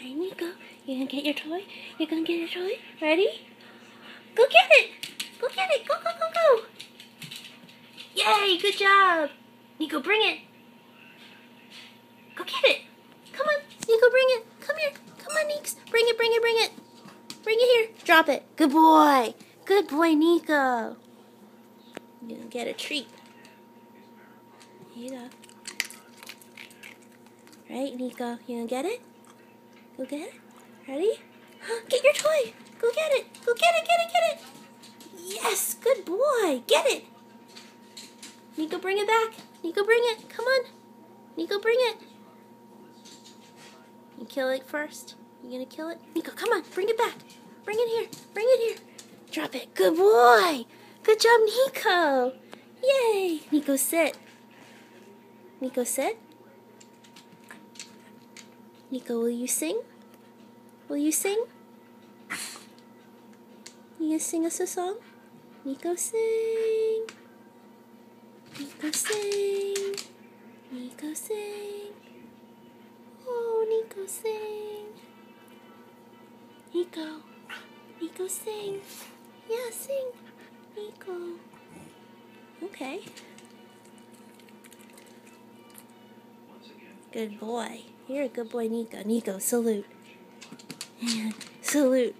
Alright, Niko, you gonna get your toy? You gonna get your toy? Ready? Go get it! Go get it! Go, go, go, go! Yay! Good job! Niko, bring it! Go get it! Come on, Niko, bring it! Come here! Come on, Neeks! Bring it, bring it, bring it! Bring it here! Drop it! Good boy! Good boy, Niko! You're gonna get a treat. Here you go. Right, Niko? You gonna get it? Go get it. Ready? Get your toy. Go get it. Go get it, get it, get it. Yes, good boy. Get it. Niko, bring it back. Niko, bring it. Come on. Niko, bring it. You kill it first. You gonna kill it? Niko, come on. Bring it back. Bring it here. Bring it here. Drop it. Good boy. Good job, Niko. Yay. Niko, sit. Niko, sit. Niko, will you sing? Will you sing? You gonna sing us a song? Niko, sing. Niko, sing. Niko, sing. Oh, Niko, sing. Niko. Niko, sing. Yeah, sing. Niko. Okay. Good boy. You're a good boy, Niko. Niko, salute. And salute.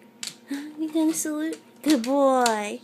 You gonna salute? Good boy.